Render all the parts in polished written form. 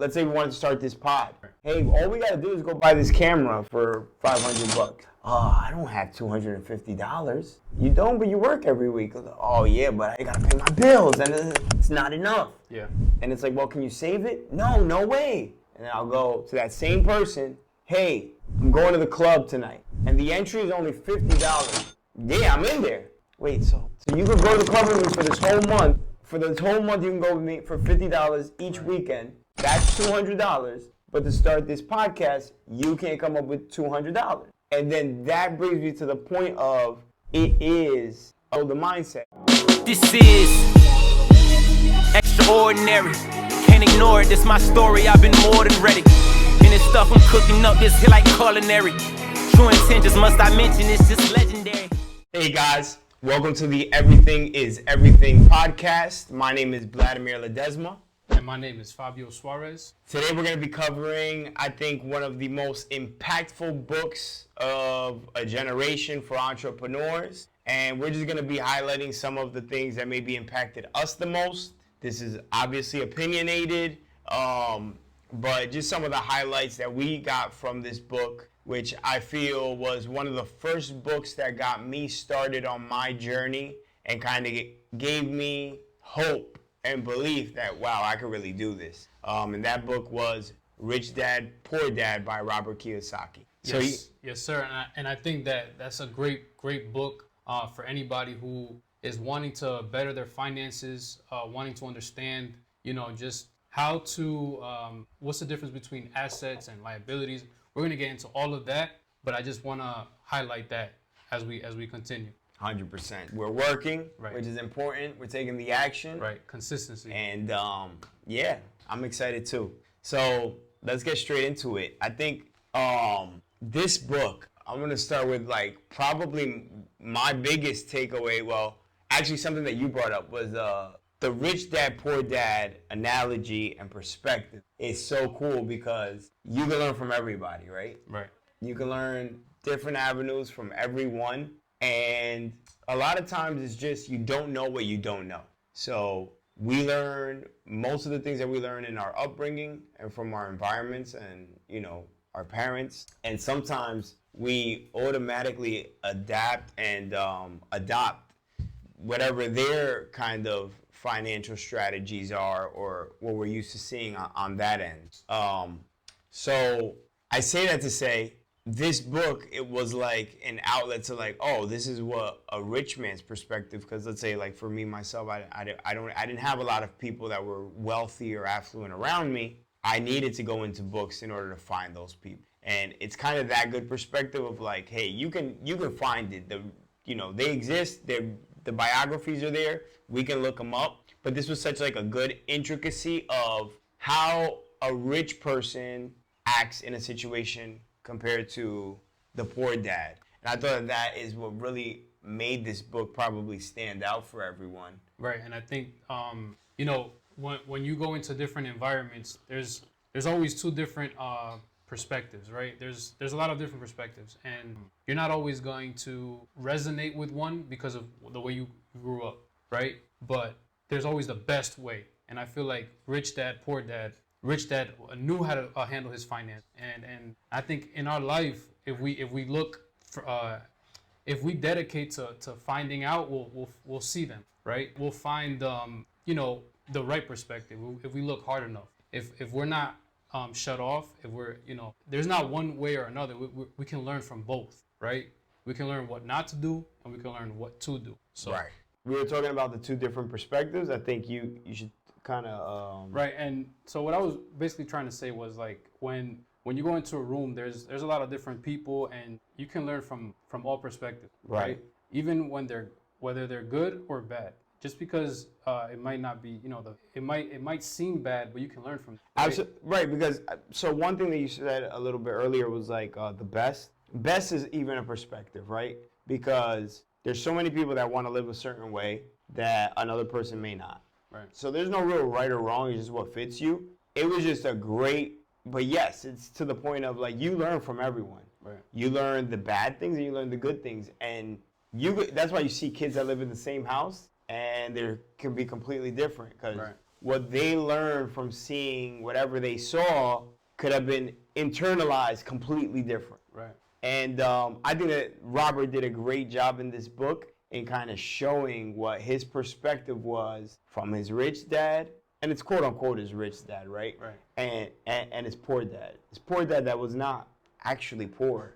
let's say we wanted to start this pod. Hey, all we gotta do is go buy this camera for $500. Oh, I don't have $250. You don't, but you work every week. Oh yeah, but I gotta pay my bills, and it's not enough. Yeah. And it's like, well, can you save it? No way. And then I'll go to that same person. Hey, I'm going to the club tonight, and the entry is only $50. Yeah, I'm in there. Wait, so you can go to the club with me for this whole month. For this whole month, you can go with me for $50 each weekend. That's $200. But to start this podcast, you can't come up with $200. And then that brings me to the point of it is the mindset. This is extraordinary. Can't ignore it. This my story. I've been more than ready. And this stuff I'm cooking up this here like culinary. True intentions, must I mention? It's just legendary. Hey guys. Welcome to the Everything is Everything podcast. My name is Vladimir Ledesma. And my name is Fabio Suarez. Today we're going to be covering, I think, one of the most impactful books of a generation for entrepreneurs. And we're just going to be highlighting some of the things that maybe impacted us the most. This is obviously opinionated, but just some of the highlights that we got from this book, which I feel was one of the first books that got me started on my journey and kind of gave me hope and belief that, wow, I could really do this. And that book was Rich Dad, Poor Dad by Robert Kiyosaki. Yes, sir. And I think that's a great book for anybody who is wanting to better their finances, wanting to understand, just how to, what's the difference between assets and liabilities. We're going to get into all of that, but I just want to highlight that as we continue. 100%. We're working, right, which is important. We're taking the action. Right, consistency. And yeah, I'm excited too. So let's get straight into it. I think this book, I'm going to start with probably my biggest takeaway. Well, actually something that you brought up was the Rich Dad, Poor Dad analogy and perspective is so cool because you can learn from everybody, right? Right. You can learn different avenues from everyone. And a lot of times it's just you don't know what you don't know. So we learn most of the things that we learn in our upbringing and from our environments and, our parents. And sometimes we automatically adapt and adopt whatever their kind of financial strategies are or what we're used to seeing on that end. So I say that to say, this book, it was like an outlet to oh, this is what a rich man's perspective, because let's say for me, myself, I didn't have a lot of people that were wealthy or affluent around me. I needed to go into books in order to find those people. And it's kind of that good perspective of hey, you can find it. They exist. The biographies are there. We can look them up. But this was such a good intricacy of how a rich person acts in a situation compared to the poor dad. And I thought that is what really made this book probably stand out for everyone. Right, and I think, when you go into different environments, there's always two different perspectives, right? There's a lot of different perspectives, and you're not always going to resonate with one because of the way you grew up, right? But there's always the best way, and I feel like Rich Dad, Poor Dad, Rich Dad knew how to handle his finance, and I think in our life, if we look for, if we dedicate to finding out, we'll see them, right? We'll find the right perspective if we look hard enough. If we're not shut off, if we're there's not one way or another. We can learn from both, right? We can learn what not to do, and we can learn what to do. So right. We were talking about the two different perspectives. I think you should kind of right. And so what I was basically trying to say was when you go into a room, there's a lot of different people, and you can learn from all perspectives, right? Even whether they're good or bad. Just because it might not be, it might seem bad, but you can learn from it. Right? Absolutely, right, because so one thing that you said a little bit earlier was the best. Best is even a perspective, right? Because there's so many people that want to live a certain way that another person may not. Right. So there's no real right or wrong. It's just what fits you. It was just a great, but yes, it's to the point of you learn from everyone. Right. You learn the bad things and you learn the good things, and that's why you see kids that live in the same house and they can be completely different because what they learned from seeing whatever they saw could have been internalized completely different. Right. And I think that Robert did a great job in this book in kind of showing what his perspective was from his rich dad, and it's quote unquote his rich dad, right? Right. And his poor dad. His poor dad that was not actually poor,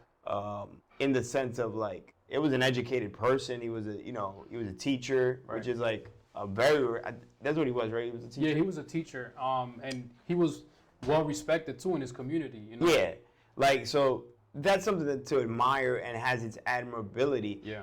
in the sense of like it was an educated person. He was a teacher, Right. which is like a very that's what he was, right? He was a teacher. Yeah, he was a teacher, and he was well respected too in his community. You know? Yeah, like so that's something to admire and has its admirability. Yeah.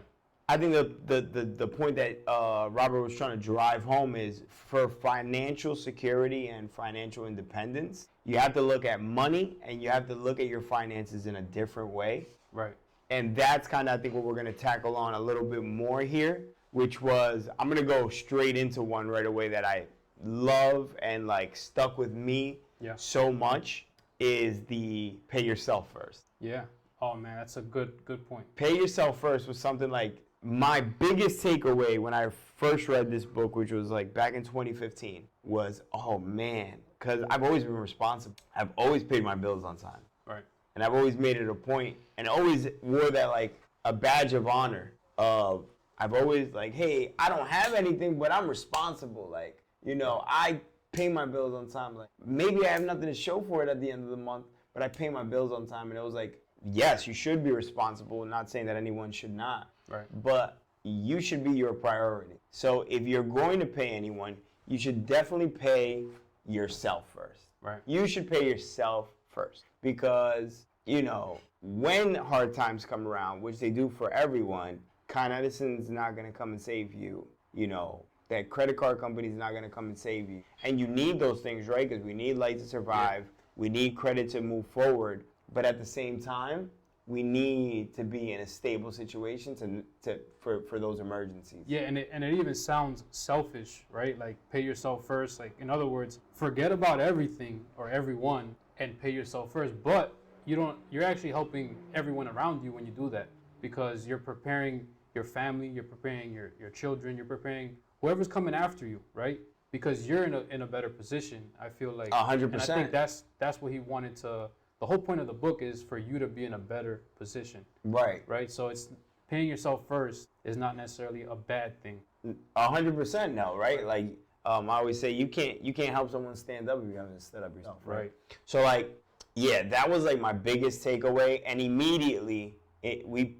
I think the point that Robert was trying to drive home is for financial security and financial independence, you have to look at money and you have to look at your finances in a different way. Right. And that's kind of, I think, what we're going to tackle on a little bit more here, which was, I'm going to go straight into one right away that I love and like stuck with me so much is the pay yourself first. Yeah. Oh man, that's a good point. Pay yourself first was something like my biggest takeaway when I first read this book, which was like back in 2015, was, oh man, because I've always been responsible. I've always paid my bills on time. Right. And I've always made it a point and always wore that like a badge of honor of, I've always like, hey, I don't have anything, but I'm responsible. Like, you know, I pay my bills on time. Like maybe I have nothing to show for it at the end of the month, but I pay my bills on time. And it was like, yes, you should be responsible. Not saying that anyone should not. Right. But you should be your priority. So if you're going to pay anyone, you should definitely pay yourself first. Right. You should pay yourself first because, you know, when hard times come around, which they do for everyone, Con Edison's not going to come and save you. You know, that credit card company's not going to come and save you. And you need those things, right? Because we need light to survive. Yeah. We need credit to move forward. But at the same time, we need to be in a stable situation for those emergencies. Yeah, and it even sounds selfish, right? Like pay yourself first. Like in other words, forget about everything or everyone and pay yourself first. But you're actually helping everyone around you when you do that because you're preparing your family, you're preparing your children, you're preparing whoever's coming after you, right? Because you're in a better position. I feel like 100%. And I think that's what he wanted to. The whole point of the book is for you to be in a better position. Right. Right. So it's paying yourself first is not necessarily a bad thing. 100% no, right? Like I always say, you can't help someone stand up if you haven't stood up yourself. Right. So like, yeah, that was like my biggest takeaway, and immediately me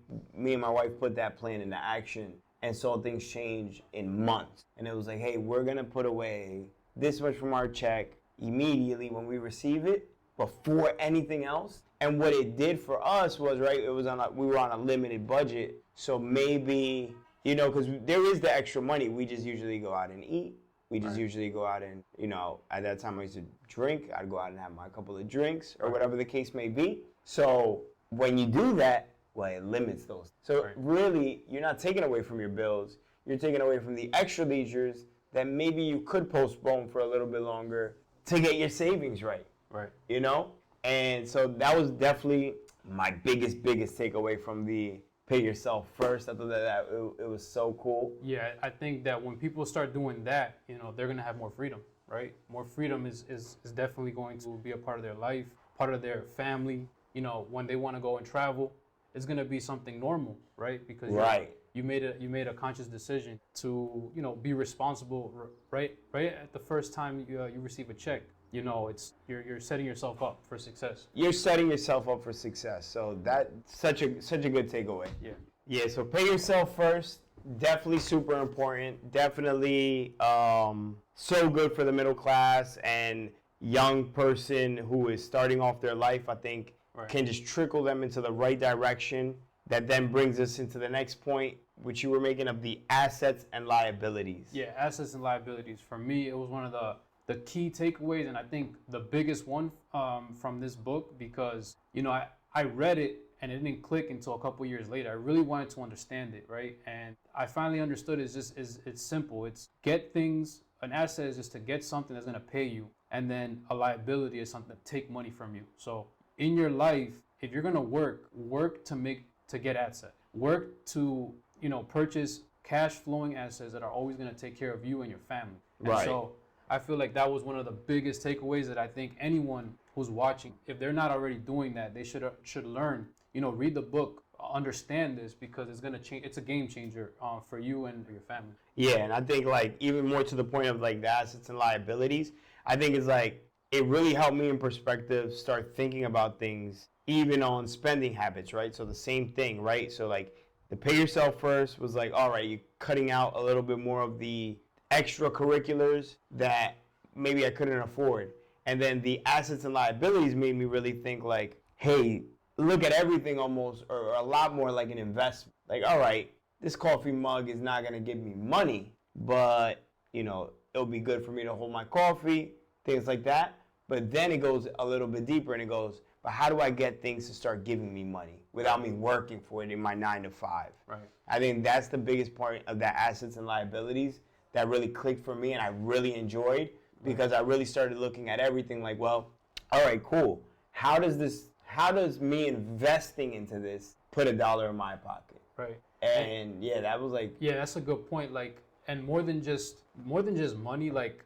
and my wife put that plan into action and saw things change in months. And it was like, hey, we're gonna put away this much from our check immediately when we receive it, before anything else. And what it did for us was, right, we were on a limited budget. So maybe, you know, because there is the extra money. We just usually go out and eat. We just usually go out and, you know, at that time I used to drink. I'd go out and have my couple of drinks or whatever the case may be. So when you do that, well, it limits those. So really, you're not taking away from your bills. You're taking away from the extra leisures that maybe you could postpone for a little bit longer to get your savings right. Right. You know? And so that was definitely my biggest takeaway from the pay yourself first. I thought that it was so cool. Yeah, I think that when people start doing that, you know, they're going to have more freedom, right? More freedom is definitely going to be a part of their life, part of their family. You know, when they want to go and travel, it's going to be something normal, right? Because you made a conscious decision to, you know, be responsible right at the first time you receive a check. You know, you're setting yourself up for success. You're setting yourself up for success. So that's such a good takeaway. Yeah. Yeah. So pay yourself first. Definitely super important. Definitely so good for the middle class and young person who is starting off their life. I think can just trickle them into the right direction. That then brings us into the next point, which you were making of the assets and liabilities. Yeah, assets and liabilities. For me, it was one of the key takeaways, and I think the biggest one from this book, because, you know, I read it and it didn't click until a couple years later. I really wanted to understand it, right? And I finally understood it's simple. It's get things, an asset is just to get something that's going to pay you, and then a liability is something to take money from you. So in your life, if you're going to work to get asset, work to, you know, purchase cash flowing assets that are always going to take care of you and your family. And so I feel like that was one of the biggest takeaways that I think anyone who's watching, if they're not already doing that, they should learn. Read the book, understand this, because it's gonna change. It's a game changer for you and for your family. Yeah, and I think like even more to the point of like the assets and liabilities, I think it's like it really helped me in perspective start thinking about things even on spending habits, right? So the same thing, right? So like the pay yourself first was like, all right, you're cutting out a little bit more of the extracurriculars that maybe I couldn't afford. And then the assets and liabilities made me really think like, hey, look at everything almost or a lot more like an investment. Like, all right, this coffee mug is not going to give me money, but, it'll be good for me to hold my coffee, things like that. But then it goes a little bit deeper and it goes, but how do I get things to start giving me money without me working for it in my 9 to 5? Right. I think that's the biggest part of that assets and liabilities that really clicked for me and I really enjoyed because I really started looking at everything like, well, all right, cool. How does me investing into this put $1 in my pocket? Right. And yeah, that was like, Yeah, that's a good point. Like, and more than just money, like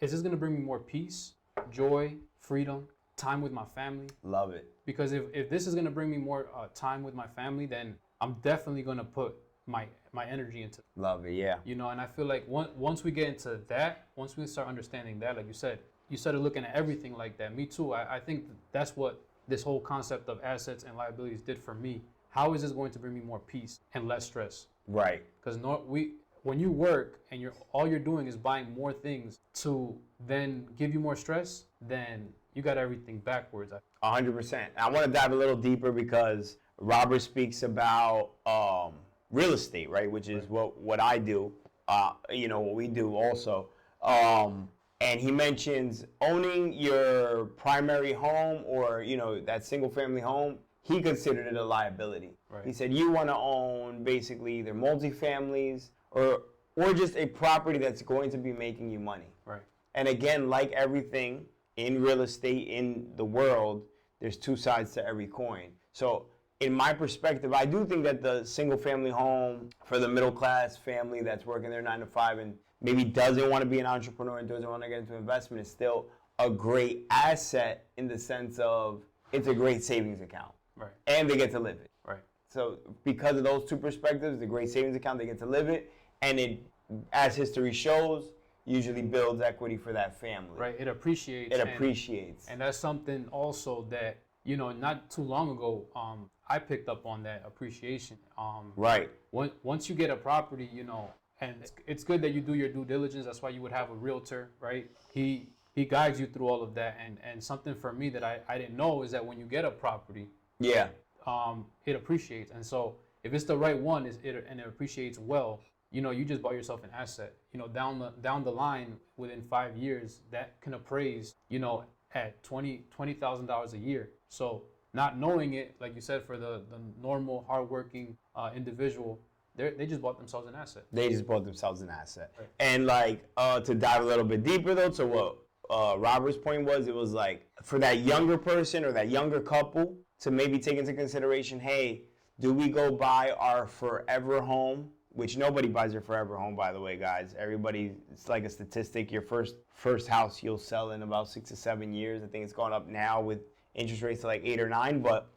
is this gonna bring me more peace, joy, freedom, time with my family? love it. Because if this is gonna bring me more time with my family, then I'm definitely gonna put my energy into it. Love it, yeah. And I feel like once we get into that, once we start understanding that, like you started looking at everything like that. Me too. I think that's what this whole concept of assets and liabilities did for me. How is this going to bring me more peace and less stress? Right. Because when you work and all you're doing is buying more things to then give you more stress, then you got everything backwards. 100%. I want to dive a little deeper because Robert speaks about real estate, right? Which is what I do, what we do also. And he mentions owning your primary home or, that single family home. He considered it a liability. Right. He said you want to own basically either multifamilies or just a property that's going to be making you money. Right. And again, like everything in real estate in the world, there's two sides to every coin. So in my perspective, I do think that the single family home for the middle class family that's working their 9 to 5 and maybe doesn't want to be an entrepreneur and doesn't want to get into investment is still a great asset in the sense of it's a great savings account. Right. And they get to live it. Right. So because of those two perspectives, the great savings account, they get to live it, and it, as history shows, usually builds equity for that family. Right. It appreciates. It appreciates. And that's something also that, not too long ago, I picked up on that appreciation. Right. Once you get a property, and it's good that you do your due diligence. That's why you would have a realtor, right? He guides you through all of that. And something for me that I didn't know is that when you get a property, yeah, it appreciates. And so if it's the right one, and it appreciates well, you just bought yourself an asset. Down the line, within 5 years, that can appraise, at $20,000 a year. So not knowing it, like you said, for the normal, hardworking individual, they just bought themselves an asset. They just bought themselves an asset. Right. And to dive a little bit deeper though, to what Robert's point was, it was like for that younger person or that younger couple to maybe take into consideration, hey, do we go buy our forever home? Which nobody buys their forever home, by the way, guys. Everybody, it's like a statistic. Your first house you'll sell in about 6 to 7 years. I think it's going up now with interest rates to like 8 or 9, but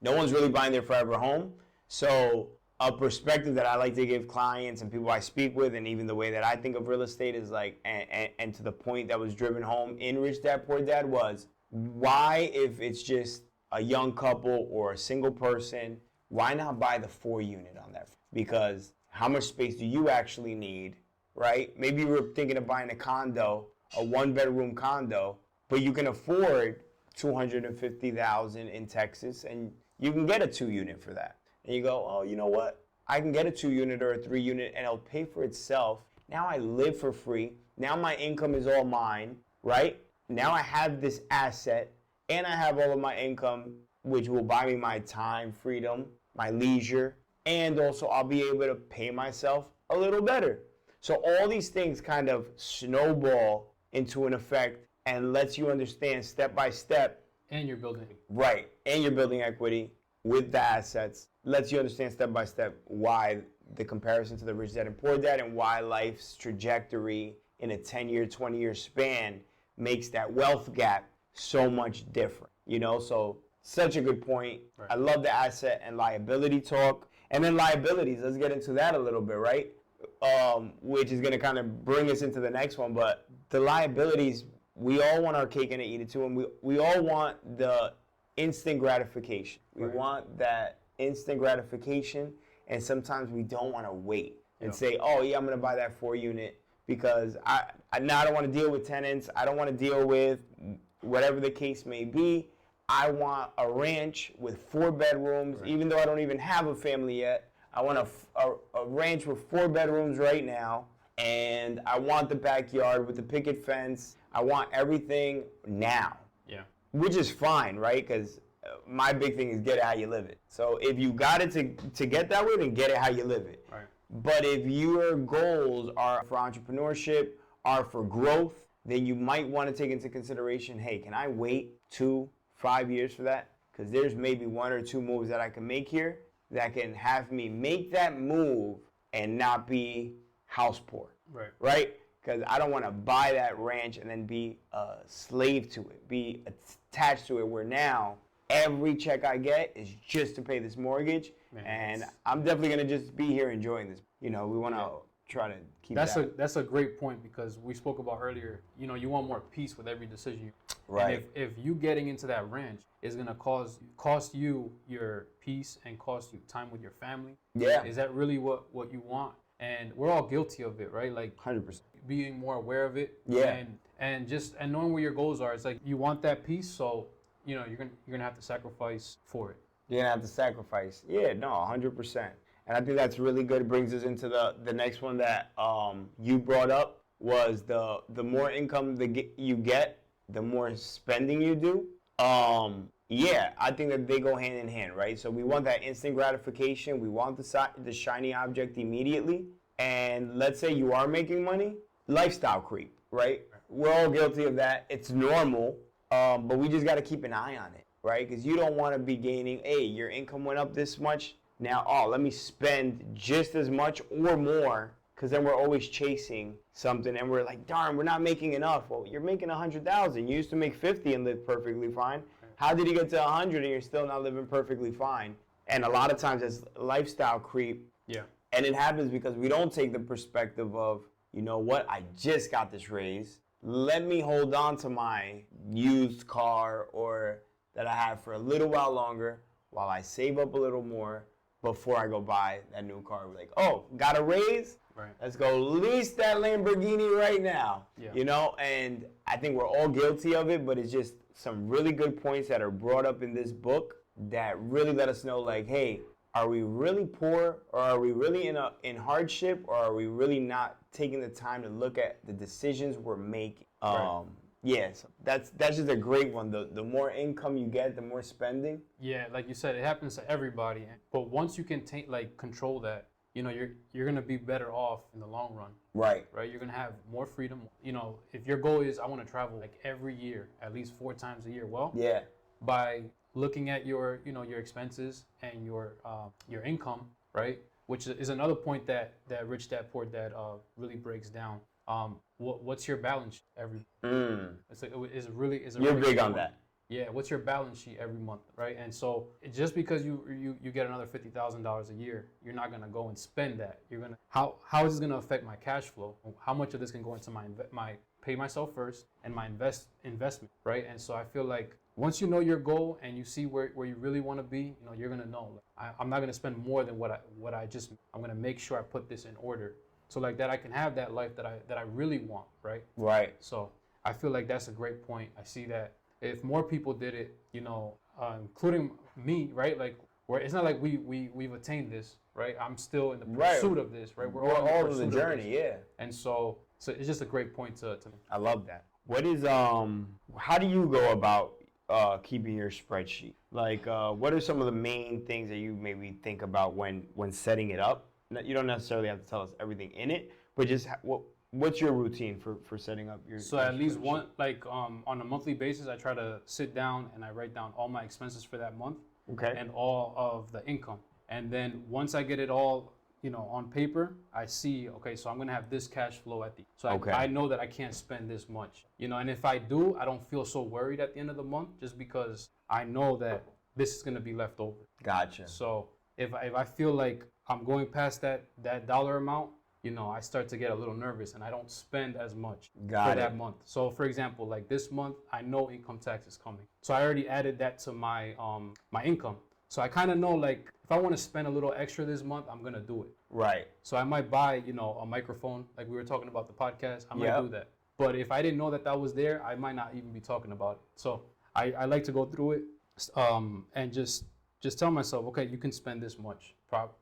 no one's really buying their forever home. So a perspective that I like to give clients and people I speak with, and even the way that I think of real estate is like, and to the point that was driven home in Rich Dad Poor Dad was, why, if it's just a young couple or a single person, why not buy the 4-unit on that? Because how much space do you actually need, right? Maybe you were thinking of buying a condo, a 1-bedroom condo, but you can afford $250,000 in Texas, and you can get a 2-unit for that. And you go, oh, you know what? I can get a 2-unit or a 3-unit, and it'll pay for itself. Now I live for free. Now my income is all mine, right? Now I have this asset, and I have all of my income, which will buy me my time, freedom, my leisure, and also I'll be able to pay myself a little better. So all these things kind of snowball into an effect and lets you understand step by step. And you're building. Right. And you're building equity with the assets. Lets you understand step by step why the comparison to the Rich Dad and Poor Dad and why life's trajectory in a 10-year, 20-year span makes that wealth gap so much different, you know? So such a good point. Right. I love the asset and liability talk. And then liabilities, let's get into that a little bit, right? Which is going to kind of bring us into the next one. But the liabilities, we all want our cake and eat it too. And we all want the instant gratification. We Right. want that instant gratification. And sometimes we don't want to wait and Yep. say, oh, yeah, I'm going to buy that 4-unit because now I don't want to deal with tenants. I don't want to deal with whatever the case may be. I want a ranch with 4 bedrooms, Right. even though I don't even have a family yet. I want a ranch with 4 bedrooms right now, and I want the backyard with the picket fence. I want everything now, Yeah. which is fine, right? Because my big thing is get it how you live it. So if you got it to get that way, then get it how you live it. Right. But if your goals are for entrepreneurship, are for growth, then you might want to take into consideration, hey, can I wait 2-5 years for that? Because there's maybe 1 or 2 moves that I can make here that can have me make that move and not be house poor, Right. right? Because I don't want to buy that ranch and then be a slave to it, be attached to it, where now every check I get is just to pay this mortgage. Man, and I'm definitely going to just be here enjoying this. You know, we want to try to keep That's a great point, because we spoke about earlier, you know, you want more peace with every decision. Right. And if you getting into that ranch is going to cost you your peace and cost you time with your family, Yeah. is that really what you want? And we're all guilty of it, right? Like 100%. being more aware of it. Yeah. And knowing where your goals are. It's like you want that peace, so you know you're gonna have to sacrifice for it. You're going to have to sacrifice. Yeah, no, 100%. And I think that's really good. It brings us into the next one that you brought up, was the more income you get, the more spending you do. Yeah, I think that they go hand in hand, right? So we want that instant gratification. We want the shiny object immediately. And let's say you are making money, lifestyle creep, right? We're all guilty of that. It's normal, but we just got to keep an eye on it, right? Because you don't want to be gaining, hey, your income went up this much. Now, let me spend just as much or more, because then we're always chasing something, and we're like, darn, we're not making enough. Well, you're making 100,000. You used to make 50 and live perfectly fine. How did you get to 100 and you're still not living perfectly fine? And a lot of times it's lifestyle creep. Yeah. And it happens because we don't take the perspective of, you know what, I just got this raise. Let me hold on to my used car or that I have for a little while longer while I save up a little more before I go buy that new car. We're like, oh, got a raise? Right. Let's go lease that Lamborghini right now. Yeah. You know, and I think we're all guilty of it, but it's just some really good points that are brought up in this book that really let us know, like, hey, are we really poor, or are we really in hardship, or are we really not taking the time to look at the decisions we're making? Right. Yes, that's just a great one. The more income you get, the more spending. Yeah, like you said, it happens to everybody. But once you can control that, you know, you're gonna be better off in the long run. Right. Right. You're gonna have more freedom. You know, if your goal is I want to travel like every year, at least 4 times a year. Well, Yeah. by looking at your expenses and your income, right? Which is another point that Rich Dad Poor Dad really breaks down. What's your balance sheet every? It's like it's really You're big on important. that. Yeah, what's your balance sheet every month, right? And so just because you get another $50,000 a year, you're not gonna go and spend that. You're gonna how is this gonna affect my cash flow? How much of this can go into my pay myself first and my investment, right? And so I feel like once you know your goal and you see where you really want to be, you know, you're gonna know I'm not gonna spend more than what I'm gonna make sure I put this in order, so like that I can have that life that I really want, right? Right. So I feel like that's a great point. I see that if more people did it, you know, including me, right? Like, where it's not like we've attained this, right? I'm still in the pursuit of this, right? We're all in the pursuit of journey, this. yeah. And so it's just a great point to I love that. What is how do you go about keeping your spreadsheet? Like, what are some of the main things that you maybe think about when setting it up? You don't necessarily have to tell us everything in it, but just what's your routine for setting up your? So at least one, like on a monthly basis, I try to sit down and I write down all my expenses for that month. Okay. And all of the income. And then once I get it all, on paper, I see, okay, so I'm gonna have this cash flow at the, so Okay. I know that I can't spend this much, and if I do, I don't feel so worried at the end of the month, just because I know that this is gonna be left over. Gotcha. So if I feel like I'm going past that dollar amount, I start to get a little nervous and I don't spend as much for that month. So for example, like this month, I know income tax is coming. So I already added that to my my income. So I kind of know, like, if I want to spend a little extra this month, I'm going to do it. Right. So I might buy, a microphone, like we were talking about the podcast. I might Yep. do that. But if I didn't know that was there, I might not even be talking about it. So I like to go through it and just tell myself, okay, you can spend this much.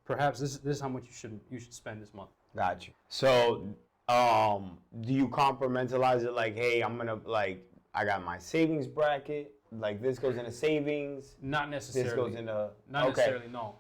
Perhaps this is how much you should spend this month. Gotcha. So, do you compartmentalize it like, hey, I got my savings bracket, like this goes into savings, Not necessarily. this goes into, Not necessarily, no.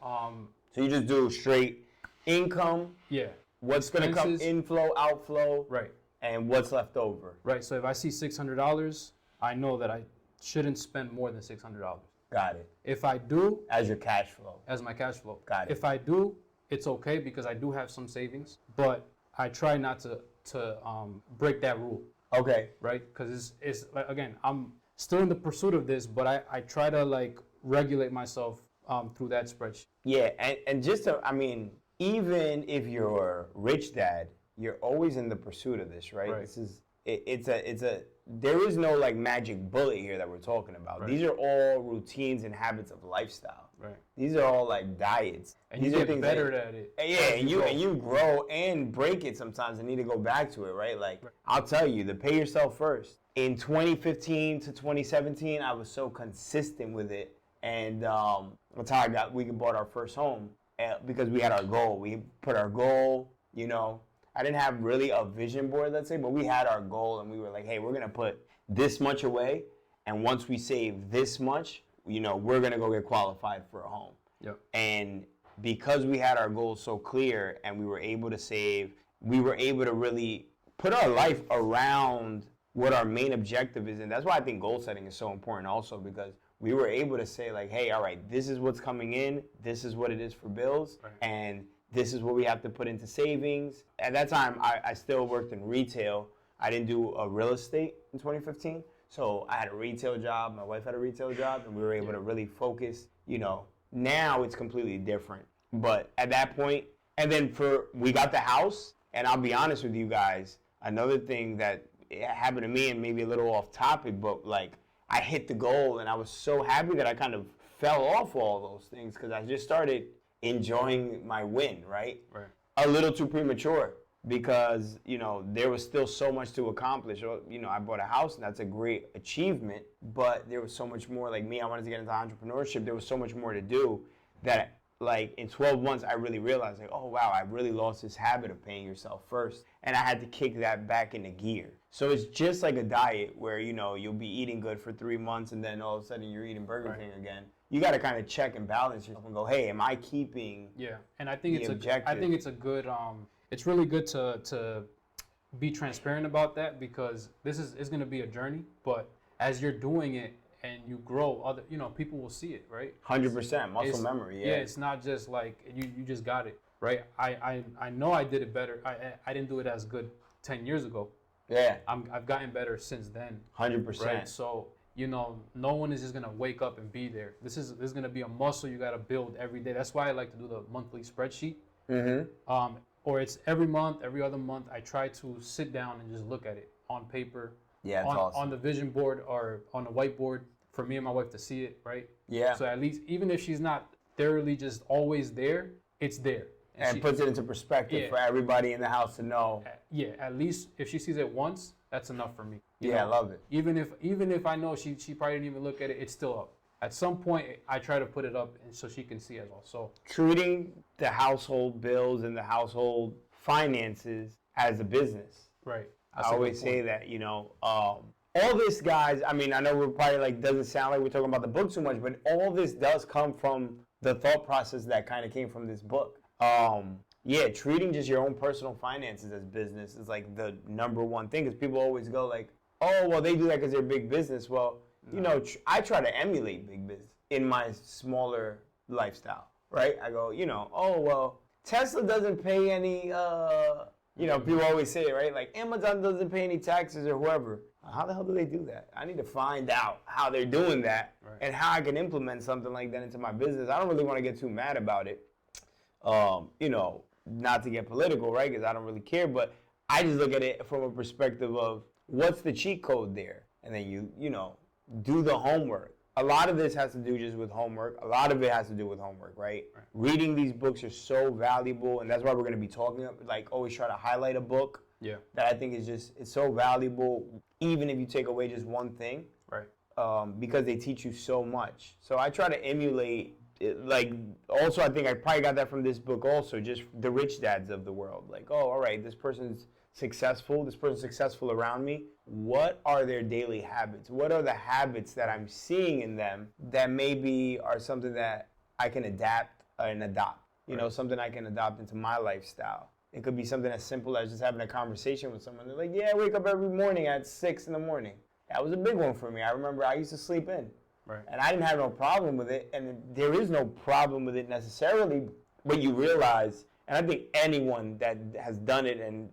So you just do straight income, Yeah. what's going to come, Expenses. inflow, outflow, Right. and what's left over. Right. So if I see $600, I know that I shouldn't spend more than $600. Got it. If I do, As your cash flow. as my cash flow. Got it. If I do, it's okay because I do have some savings, but I try not to break that rule, Okay. right? Because it's like, again, I'm still in the pursuit of this, but I try to like regulate myself through that spreadsheet. Yeah, and just to, I mean, even if you're rich dad, you're always in the pursuit of this, right? Right. This is there is no like magic bullet here that we're talking about. Right. These are all routines and habits of lifestyle. Right. These are all like diets. And These you are get things better that- at it. Yeah, as go. and you grow and break it sometimes and need to go back to it, right? Like I'll tell you, the pay yourself first. In 2015 to 2017, I was so consistent with it, and that's how we bought our first home because we had our goal. We put our goal, I didn't have really a vision board, let's say, but we had our goal, and we were like, hey, we're gonna put this much away, and once we save this much, we're gonna go get qualified for a home. Yep. And because we had our goals so clear and we were able to save, we were able to really put our life around what our main objective is. And that's why I think goal setting is so important also, because we were able to say like, hey, all right, this is what's coming in, this is what it is for bills, Right. and this is what we have to put into savings. At that time, I still worked in retail. I didn't do a real estate in 2015. So I had a retail job, my wife had a retail job, and we were able to really focus, Now it's completely different. But at that point, and then we got the house, and I'll be honest with you guys, another thing that happened to me, and maybe a little off topic, but like I hit the goal and I was so happy that I kind of fell off all those things because I just started enjoying my win, right? Right. A little too premature because, there was still so much to accomplish. I bought a house and that's a great achievement, but there was so much more. Like me, I wanted to get into entrepreneurship. There was so much more to do that like in 12 months, I really realized like, oh wow, I really lost this habit of paying yourself first. And I had to kick that back into gear. So it's just like a diet where, you'll be eating good for 3 months and then all of a sudden you're eating Burger King again. You got to kind of check and balance yourself and go, hey, am I keeping Yeah, and I think the it's a good it's really good to be transparent about that, because this is going to be a journey, but as you're doing it and you grow, other people will see it, right? 100% muscle It's- memory? Yeah, it's not just like you just got it, right? I know I did it better. I didn't do it as good 10 years ago. Yeah, I've gotten better since then. 100%. Right. So, no one is just gonna wake up and be there. This is gonna be a muscle you gotta build every day. That's why I like to do the monthly spreadsheet. Mm-hmm. Or it's every month, every other month. I try to sit down and just look at it on paper. Yeah, it's on, awesome. on the vision board or on the whiteboard for me and my wife to see it, right? Yeah. So at least, even if she's not thoroughly just always there, it's there. And she- puts it into perspective Yeah. for everybody in the house to know. yeah, at least if she sees it once, that's enough for me. You Yeah, I know? love it. Even if I know she probably didn't even look at it, it's still up. At some point, I try to put it up and so she can see as well. So Treating the household bills and the household finances as a business. right, I always say that, all this, guys, I mean, I know we're probably like, doesn't sound like we're talking about the book too much, but all this does come from the thought process that kind of came from this book. Yeah, treating just your own personal finances as business is like the number one thing, because people always go like, oh, well, they do that because they're big business. Well, I try to emulate big business in my smaller lifestyle, right? I go, oh, well, Tesla doesn't pay any, people always say it, right? Like Amazon doesn't pay any taxes or whoever. How the hell do they do that? I need to find out how they're doing that and how I can implement something like that into my business. I don't really want to get too mad about it, not to get political, right? Because I don't really care, but I just look at it from a perspective of what's the cheat code there? And then you do the homework. A lot of this has to do just with homework. A lot of it has to do with homework, right? Reading these books are so valuable, and that's why we're going to be talking, like always try to highlight a book that I think it's so valuable, even if you take away just one thing, because they teach you so much. So I try to emulate, also I think I probably got that from this book also, just the rich dads of the world. Like, oh, all right, this person's successful around me. What are their daily habits? What are the habits that I'm seeing in them that maybe are something that I can adapt and adopt? Something I can adopt into my lifestyle. It could be something as simple as just having a conversation with someone. They're like, yeah, I wake up every morning at 6 in the morning. That was a big one for me. I remember I used to sleep in. And I didn't have no problem with it. And there is no problem with it necessarily, but you realize, and I think anyone that has done it, and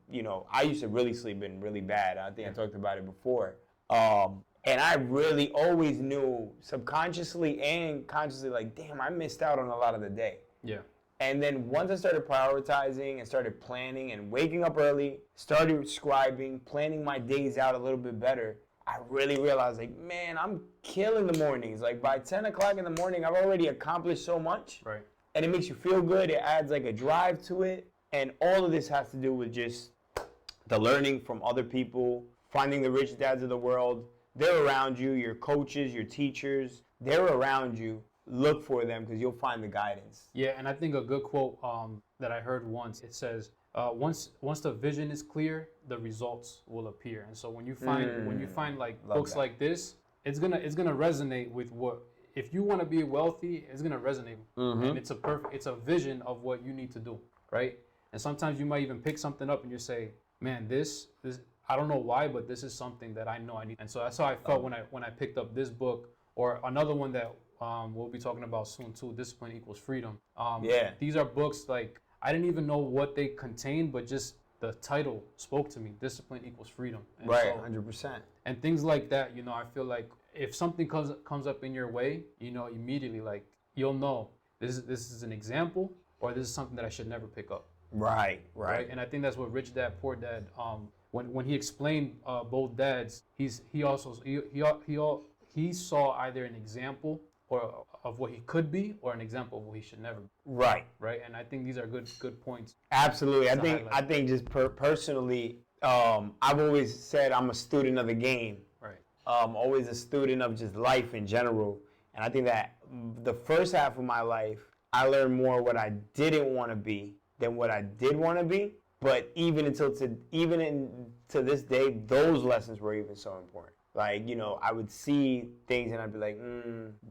I used to really sleep in really bad. I think I talked about it before. And I really always knew subconsciously and consciously, like, damn, I missed out on a lot of the day. Yeah. And then once I started prioritizing and started planning and waking up early, started scribing, planning my days out a little bit better, I really realized, like, man, I'm killing the mornings. Like, by 10 o'clock in the morning, I've already accomplished so much. Right. And it makes you feel good. It adds like a drive to it. And all of this has to do with just the learning from other people, finding the rich dads of the world. They're around you, your coaches, your teachers. They're around you. Look for them because you'll find the guidance. Yeah, and I think a good quote that I heard once, it says, once the vision is clear, the results will appear. And so when you find like books like this, it's gonna resonate with what. If you want to be wealthy, it's gonna resonate, and it's a vision of what you need to do, right? And sometimes you might even pick something up and you say, "Man, this I don't know why, but this is something that I know I need." And so that's how I felt when I picked up this book, or another one that we'll be talking about soon too. Discipline Equals Freedom. These are books like I didn't even know what they contained, but just the title spoke to me. Discipline Equals Freedom. And 100%. And things like that, I feel like if something comes up in your way, immediately, like, you'll know this is an example, or this is something that I should never pick up. Right. And I think that's what Rich Dad Poor Dad, when he explained both dads, he saw either an example or of what he could be, or an example of what he should never be. Right. And I think these are good points. Absolutely. I think just personally, I've always said I'm a student of the game. Always a student of just life in general. And I think that the first half of my life, I learned more what I didn't want to be than what I did want to be. But even to this day, those lessons were even so important. Like, I would see things and I'd be like,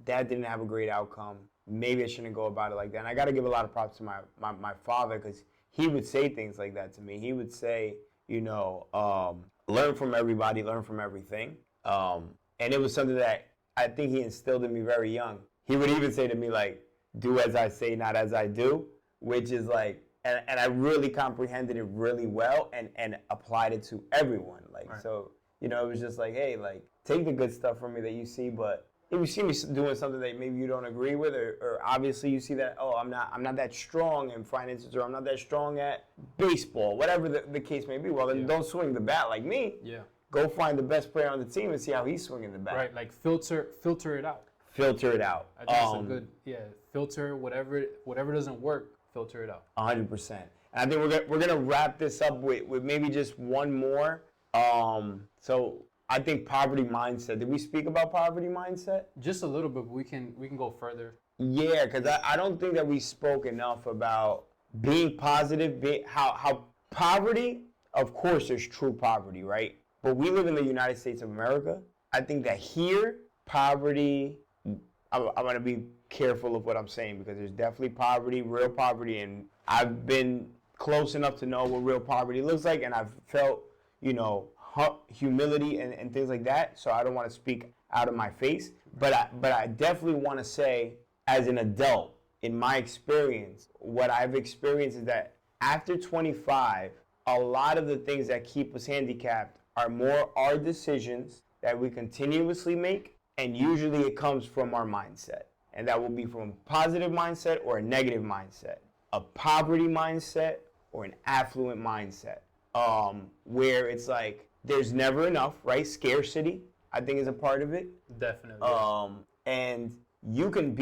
that didn't have a great outcome. Maybe I shouldn't go about it like that. And I got to give a lot of props to my father, because he would say things like that to me. He would say, learn from everybody, learn from everything. And it was something that I think he instilled in me very young. He would even say to me, like, do as I say, not as I do, which is like, and I really comprehended it really well and applied it to everyone. Like, so, it was just like, hey, like, take the good stuff from me that you see, but if you see me doing something that maybe you don't agree with, or obviously you see that, oh, I'm not that strong in finances, or I'm not that strong at baseball, whatever the case may be, well, then don't swing the bat like me. Yeah. Go find the best player on the team and see how he's swinging the bat. Right, like filter it out. Filter it out. I think it's a good, filter whatever doesn't work, filter it out. 100%. And I think we're gonna wrap this up with maybe just one more. So I think poverty mindset. Did we speak about poverty mindset? Just a little bit, but we can go further. Yeah, because I don't think that we spoke enough about being positive. How poverty, of course, there's true poverty, right? But we live in the United States of America. I think that here, poverty, I'm going to be careful of what I'm saying, because there's definitely poverty, real poverty, and I've been close enough to know what real poverty looks like, and I've felt, humility and things like that, so I don't want to speak out of my face. But I definitely want to say, as an adult, in my experience, what I've experienced is that after 25, a lot of the things that keep us handicapped are more our decisions that we continuously make, and usually it comes from our mindset. And that will be from a positive mindset or a negative mindset, a poverty mindset or an affluent mindset, where it's like there's never enough, right? Scarcity, I think, is a part of it. Definitely. And you can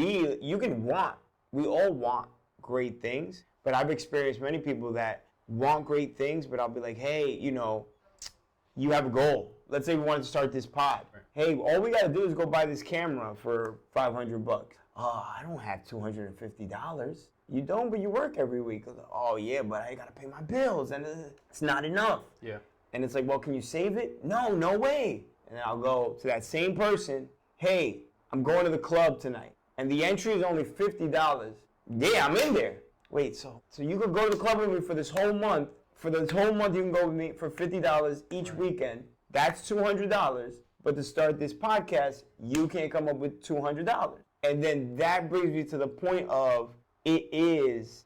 want, we all want great things, but I've experienced many people that want great things, but I'll be like, hey, you have a goal. Let's say we wanted to start this pod. Right. Hey, all we got to do is go buy this camera for $500. Oh, I don't have $250. You don't, but you work every week. Oh, yeah, but I got to pay my bills, and it's not enough. Yeah. And it's like, well, can you save it? No way. And then I'll go to that same person, hey, I'm going to the club tonight, and the entry is only $50. Yeah, I'm in there. Wait, so you could go to the club with me for this whole month. For this whole month, you can go with me for $50 each weekend. That's $200. But to start this podcast, you can't come up with $200. And then that brings me to the point of it is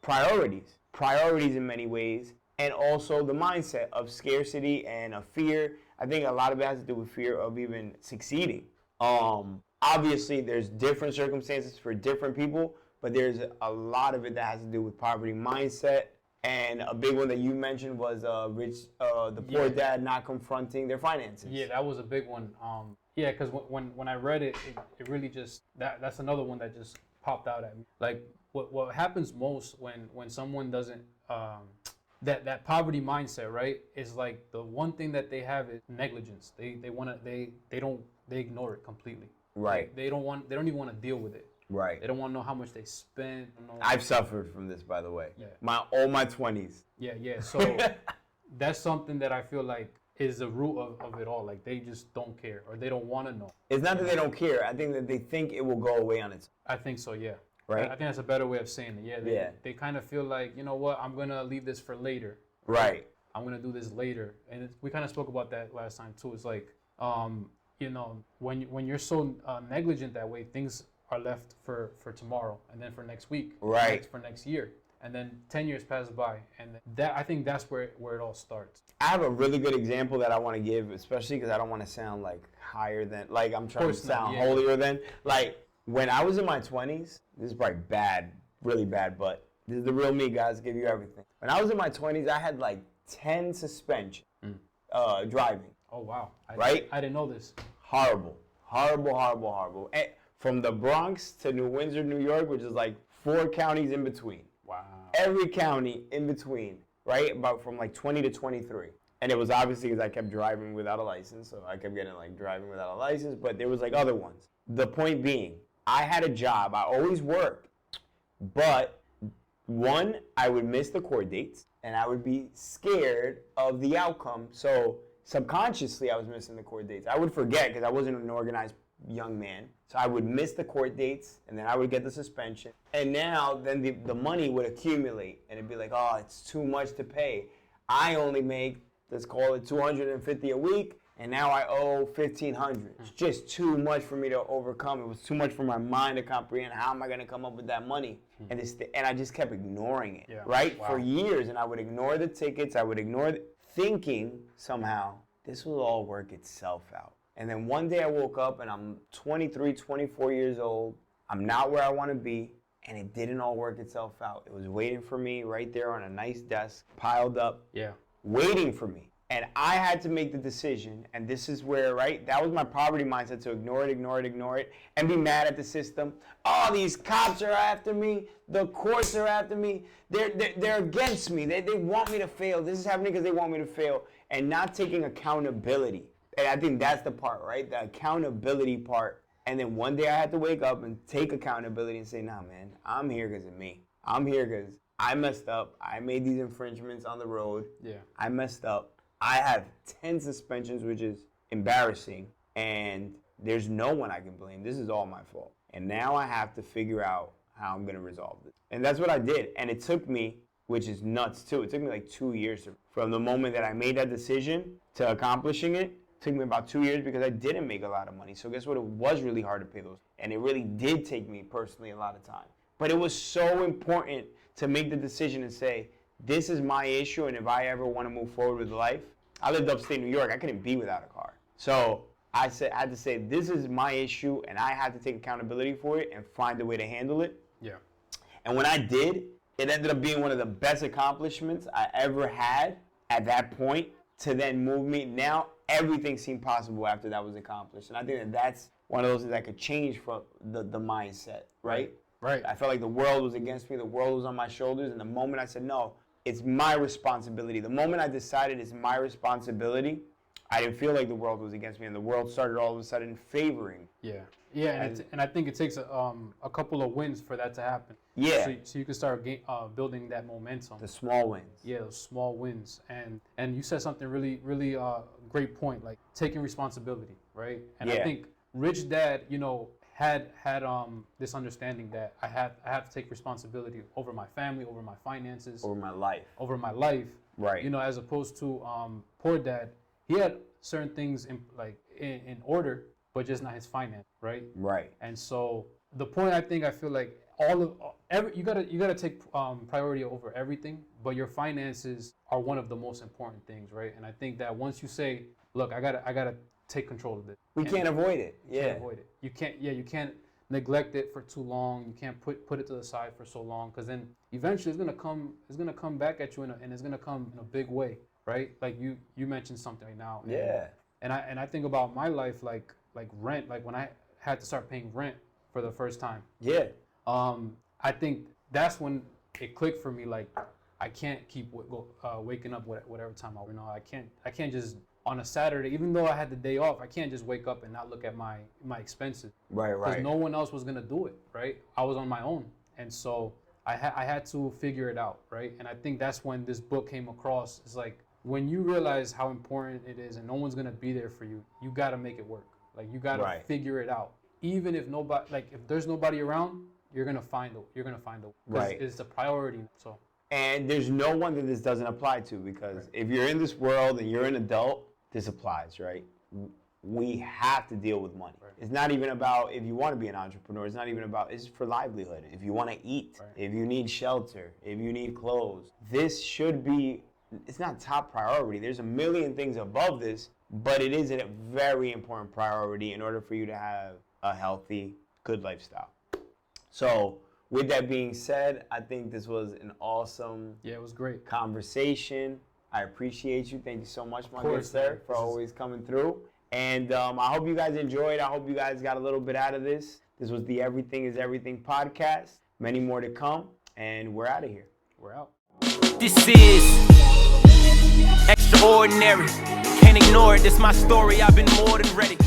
priorities. Priorities in many ways. And also the mindset of scarcity and of fear. I think a lot of it has to do with fear of even succeeding. Obviously, there's different circumstances for different people, but there's a lot of it that has to do with poverty mindset. And a big one that you mentioned was the poor dad not confronting their finances. Yeah, that was a big one. Yeah, because when I read it, it really just, that's another one that just popped out at me. Like, what happens most when someone doesn't, that poverty mindset, right, is like the one thing that they have is negligence. They ignore it completely. Right. They don't even want to deal with it. Right. They don't want to know how much they spend. I've suffered from this, by the way. Yeah. All my 20s. Yeah. So that's something that I feel like is the root of it all. Like, they just don't care, or they don't want to know. It's not that they don't care. I think that they think it will go away on its own. I think so, yeah. Right? I think that's a better way of saying it. Yeah. They kind of feel like, you know what, I'm going to leave this for later. Right. I'm going to do this later. And we kind of spoke about that last time, too. It's like, when you're so negligent that way, things are left for tomorrow, and then for next week, right? For next year, and then 10 years pass by, and I think that's where it all starts. I have a really good example that I want to give, especially because I don't want to sound like higher than, like I'm trying to sound holier than. Like, when I was in my 20s, this is probably bad, really bad, but this is the real me, guys. Give you everything. When I was in my 20s, I had like 10 suspensions driving. Oh wow! I didn't know this. Horrible. And from the Bronx to New Windsor, New York, which is like 4 counties in between. Wow. Every county in between, right? About from like 20 to 23. And it was obviously because I kept driving without a license, so I kept getting like driving without a license, but there was like other ones. The point being, I had a job, I always worked, but one, I would miss the court dates, and I would be scared of the outcome, so subconsciously I was missing the court dates. I would forget because I wasn't an organized young man. So I would miss the court dates, and then I would get the suspension. And now, then the money would accumulate, and it'd be like, oh, it's too much to pay. I only make, let's call it $250 a week, and now I owe $1,500. It's just too much for me to overcome. It was too much for my mind to comprehend. How am I going to come up with that money? And I just kept ignoring it, right? Wow. For years, and I would ignore the tickets. I would ignore thinking somehow this will all work itself out. And then one day I woke up and I'm 23, 24 years old. I'm not where I want to be, and it didn't all work itself out. It was waiting for me right there on a nice desk, piled up, waiting for me. And I had to make the decision, and this is where, right, that was my poverty mindset, to ignore it, and be mad at the system. Oh, these cops are after me. The courts are after me. They're against me. They want me to fail. This is happening because they want me to fail, and not taking accountability. And I think that's the part, right? The accountability part. And then one day I had to wake up and take accountability and say, nah, man, I'm here because of me. I'm here because I messed up. I made these infringements on the road. Yeah. I messed up. I have 10 suspensions, which is embarrassing. And there's no one I can blame. This is all my fault. And now I have to figure out how I'm going to resolve this. And that's what I did. And it took me, which is nuts too, it took me like 2 years from the moment that I made that decision to accomplishing it, took me about 2 years because I didn't make a lot of money. So guess what? It was really hard to pay those. And it really did take me personally a lot of time. But it was so important to make the decision and say, this is my issue, and if I ever want to move forward with life, I lived upstate New York. I couldn't be without a car. So I had to say, this is my issue, and I had to take accountability for it and find a way to handle it. Yeah. And when I did, it ended up being one of the best accomplishments I ever had at that point to then move me. Now, everything seemed possible after that was accomplished. And I think that that's one of those things that could change from the mindset, right? Right. I felt like the world was against me. The world was on my shoulders. And the moment I said, no, it's my responsibility. The moment I decided it's my responsibility, I didn't feel like the world was against me. And the world started all of a sudden favoring. Yeah. Yeah, and I think it takes a couple of wins for that to happen. Yeah. So you can start building that momentum. The small wins. Yeah, those small wins. And you said something really, really great point, like taking responsibility, right? And Yeah. I think Rich Dad, had this understanding that I have to take responsibility over my family, over my finances, Over my life. over my life. Right. As opposed to Poor Dad, he had certain things in order, but just not his finance, right? Right. And so the point I feel like you gotta take priority over everything, but your finances are one of the most important things, right? And I think that once you say, look, I gotta take control of this. We can't avoid it. You can't avoid it. You can't neglect it for too long. You can't put it to the side for so long, because then eventually it's gonna come back at you and it's gonna come in a big way, right? Like you mentioned something right now. Yeah. And I think about my life like rent, like when I had to start paying rent for the first time. Yeah. I think that's when it clicked for me. Like I can't keep waking up whatever time I can't just on a Saturday, even though I had the day off, I can't just wake up and not look at my expenses. Right. Because no one else was gonna do it, right? I was on my own, and so I had to figure it out, right? And I think that's when this book came across. It's like when you realize how important it is, and no one's gonna be there for you, you gotta make it work. Like you gotta figure it out, even if if there's nobody around, you're gonna find a Right. It's a priority. So. And there's no one that this doesn't apply to, because if you're in this world and you're an adult, this applies, right? We have to deal with money. Right. It's not even about if you want to be an entrepreneur. It's not even about, it's for livelihood. If you want to eat, if you need shelter, if you need clothes, this should be, it's not top priority. There's a million things above this, but it is a very important priority in order for you to have a healthy, good lifestyle. So with that being said, I think this was an awesome It was great conversation. I appreciate you. Thank you so much, my good sir, for always coming through. And I hope you guys enjoyed. I hope you guys got a little bit out of this. This was the Everything is Everything podcast. Many more to come. And we're out of here. We're out. This is extraordinary. Can't ignore it. This my story. I've been more than ready.